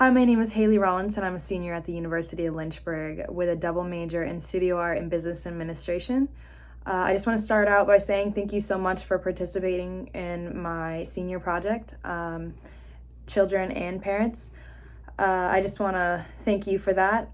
Hi, my name is Haley Rollins, and I'm a senior at the University of Lynchburg with a double major in studio art and business administration. I just want to start out by saying thank you so much for participating in my senior project, children and parents. I just want to thank you for that.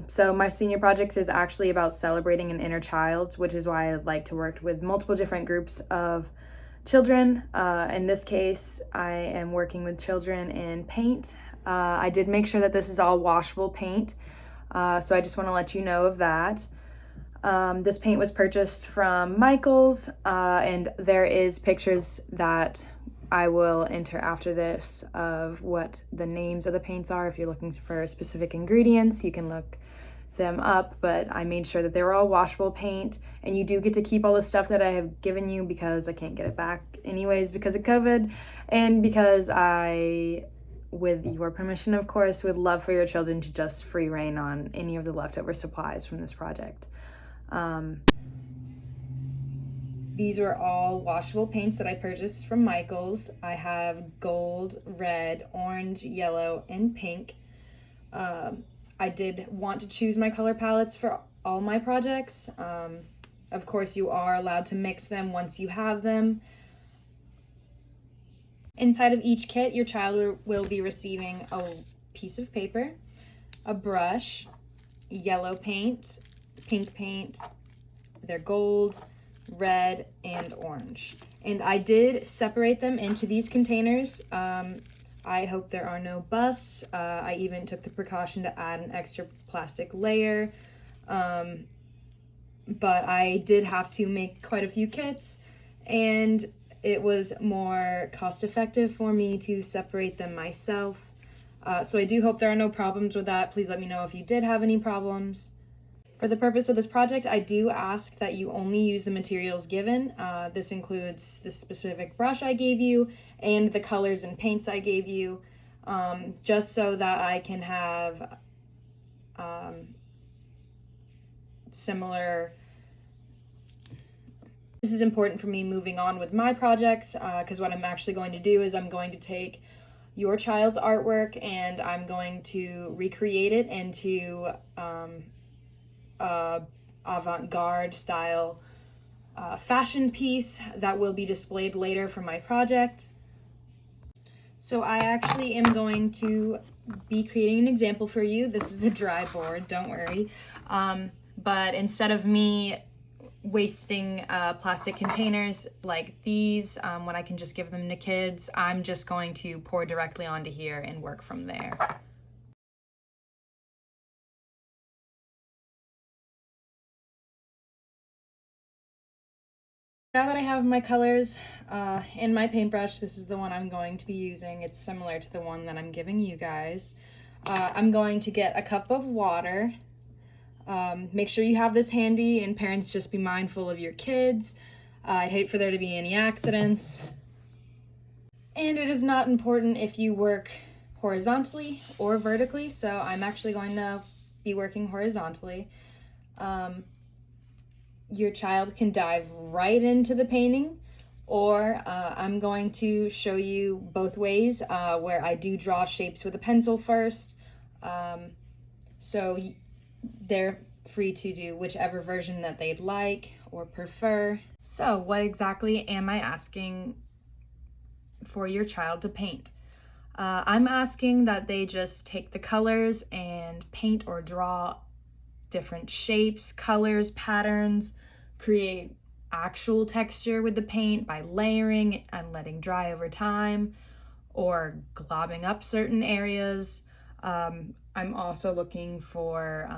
So my senior project is actually about celebrating an inner child, which is why I like to work with multiple different groups of children. In this case, I am working with children in paint. I did make sure that this is all washable paint, so I just want to let you know of that. This paint was purchased from Michaels, and there is pictures that I will enter after this of what the names of the paints are. If you're looking for specific ingredients, you can look them up, but I made sure that they were all washable paint, and you do get to keep all the stuff that I have given you because I can't get it back anyways because of COVID, and because I, with your permission of course, would love for your children to just free reign on any of the leftover supplies from this project. These were all washable paints that I purchased from Michaels. I have gold, red, orange, yellow, and pink. I did want to choose my color palettes for all my projects. Of course, you are allowed to mix them once you have them. Inside of each kit, your child will be receiving a piece of paper, a brush, yellow paint, pink paint, their gold, red, and orange. And I did separate them into these containers. I hope there are no busts. I even took the precaution to add an extra plastic layer. But I did have to make quite a few kits, and it was more cost effective for me to separate them myself. So I do hope there are no problems with that. Please let me know if you did have any problems. For the purpose of this project, I do ask that you only use the materials given. This includes the specific brush I gave you and the colors and paints I gave you, just so that I can have similar. This is important for me moving on with my projects, because what I'm actually going to do is I'm going to take your child's artwork and I'm going to recreate it into avant-garde style fashion piece that will be displayed later for my project. So I actually am going to be creating an example for you. This is a dry board, don't worry. But instead of me wasting plastic containers like these, when I can just give them to kids, I'm just going to pour directly onto here and work from there. Now that I have my colors in my paintbrush, this is the one I'm going to be using. It's similar to the one that I'm giving you guys. I'm going to get a cup of water. Make sure you have this handy, and parents, just be mindful of your kids. I'd hate for there to be any accidents. And it is not important if you work horizontally or vertically, so I'm actually going to be working horizontally. Your child can dive right into the painting, or I'm going to show you both ways, where I do draw shapes with a pencil first. So they're free to do whichever version that they'd like or prefer. So what exactly am I asking for your child to paint? I'm asking that they just take the colors and paint or draw different shapes, colors, patterns, create actual texture with the paint by layering and letting dry over time, or globbing up certain areas. I'm also looking for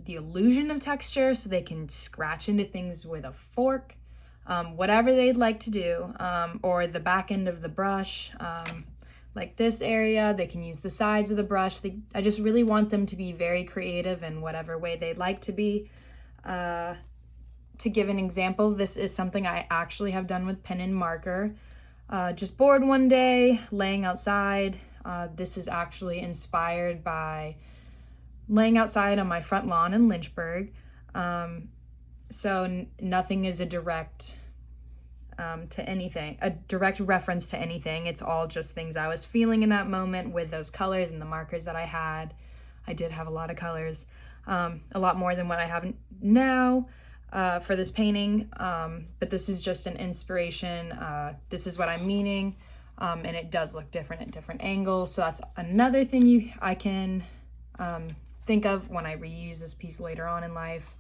the illusion of texture, so they can scratch into things with a fork, whatever they'd like to do, or the back end of the brush. Like this area, they can use the sides of the brush. I just really want them to be very creative in whatever way they'd like to be. To give an example, this is something I actually have done with pen and marker. Just bored one day, laying outside. This is actually inspired by laying outside on my front lawn in Lynchburg. So nothing is a direct to anything, a direct reference to anything. It's all just things I was feeling in that moment with those colors and the markers that I had. I did have a lot of colors, a lot more than what I have now for this painting, but this is just an inspiration. This is what I'm meaning, and it does look different at different angles. So that's another thing I can think of when I reuse this piece later on in life.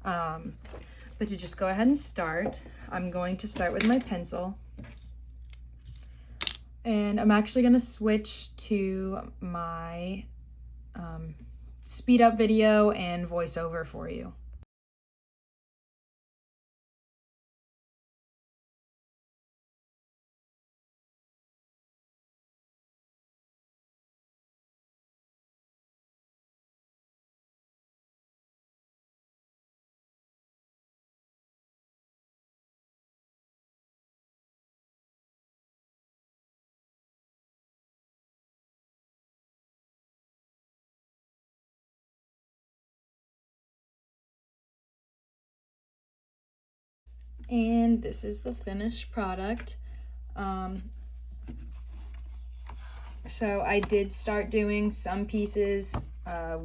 But to just go ahead and start, I'm going to start with my pencil. And I'm actually going to switch to my speed up video and voiceover for you. And this is the finished product. So I did start doing some pieces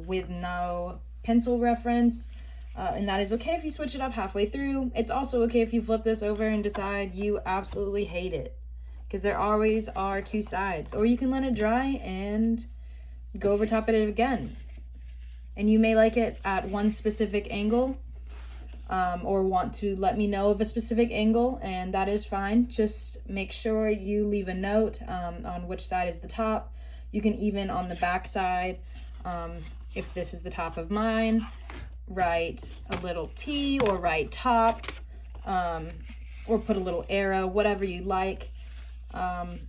with no pencil reference, and that is okay if you switch it up halfway through. It's also okay if you flip this over and decide you absolutely hate it, because there always are two sides. Or you can let it dry and go over top of it again. And you may like it at one specific angle, or want to let me know of a specific angle, and that is fine. Just make sure you leave a note on which side is the top. You can even on the back side, if this is the top of mine, write a little T or write top, or put a little arrow, whatever you like. I'm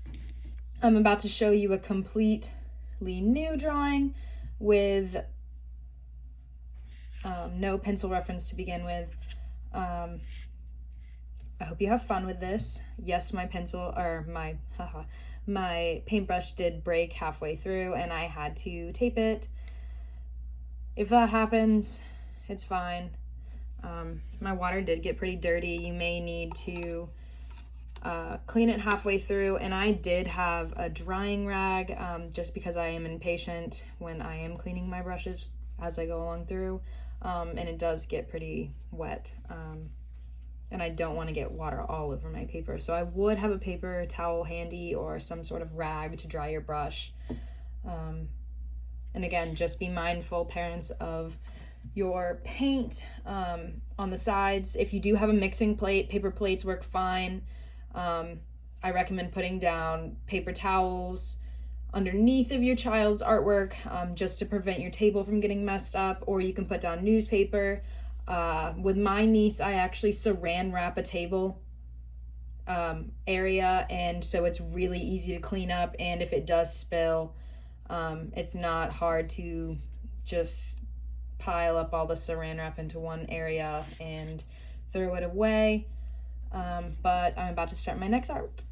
about to show you a completely new drawing with no pencil reference to begin with. I hope you have fun with this. Yes, my pencil, or my paintbrush did break halfway through and I had to tape it. If that happens, it's fine. My water did get pretty dirty. You may need to clean it halfway through, and I did have a drying rag just because I am impatient when I am cleaning my brushes as I go along through. And it does get pretty wet, and I don't want to get water all over my paper. So I would have a paper towel handy or some sort of rag to dry your brush. And again, just be mindful, parents, of your paint on the sides. If you do have a mixing plate, paper plates work fine. I recommend putting down paper towels underneath of your child's artwork, just to prevent your table from getting messed up, or you can put down newspaper. With my niece, I actually saran wrap a table area, and so it's really easy to clean up, and if it does spill, it's not hard to just pile up all the saran wrap into one area and throw it away. But I'm about to start my next art.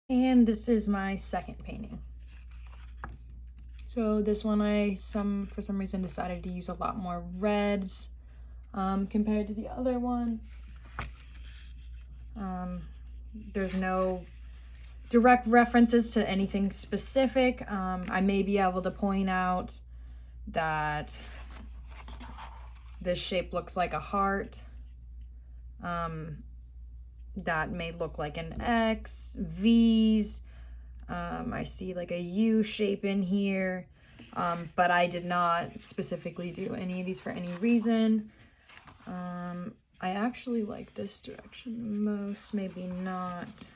And this is my second painting. So this one for some reason decided to use a lot more reds compared to the other one. There's no direct references to anything specific. I may be able to point out that this shape looks like a heart. That may look like an X, V's. I see like a U shape in here, but I did not specifically do any of these for any reason. I actually like this direction most, maybe not.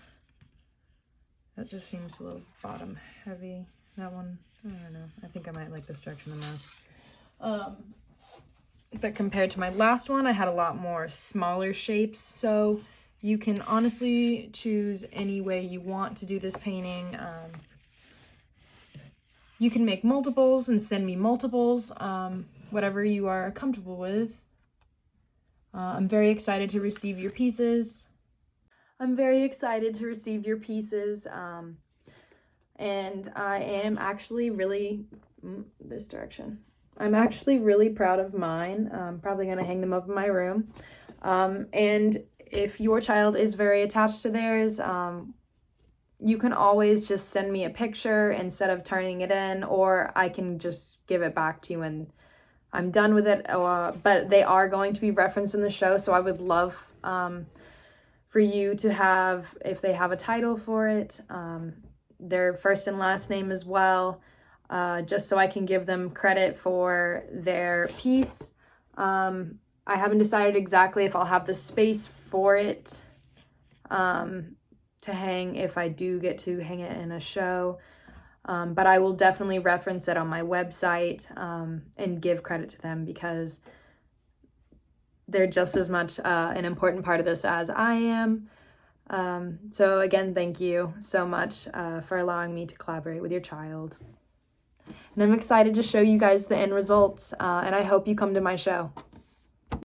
That just seems a little bottom heavy. That one, I don't know. I think I might like this direction the most. but compared to my last one, I had a lot more smaller shapes. So you can honestly choose any way you want to do this painting. You can make multiples and send me multiples, whatever you are comfortable with. I'm very excited to receive your pieces. And I am actually really, this direction. I'm actually really proud of mine. I'm probably going to hang them up in my room. And if your child is very attached to theirs, you can always just send me a picture instead of turning it in, or I can just give it back to you and I'm done with it. But they are going to be referenced in the show, so I would love for you to have, if they have a title for it, their first and last name as well, just so I can give them credit for their piece. I haven't decided exactly if I'll have the space for it to hang if I do get to hang it in a show. But I will definitely reference it on my website and give credit to them because they're just as much an important part of this as I am. So again, thank you so much for allowing me to collaborate with your child. And I'm excited to show you guys the end results, and I hope you come to my show.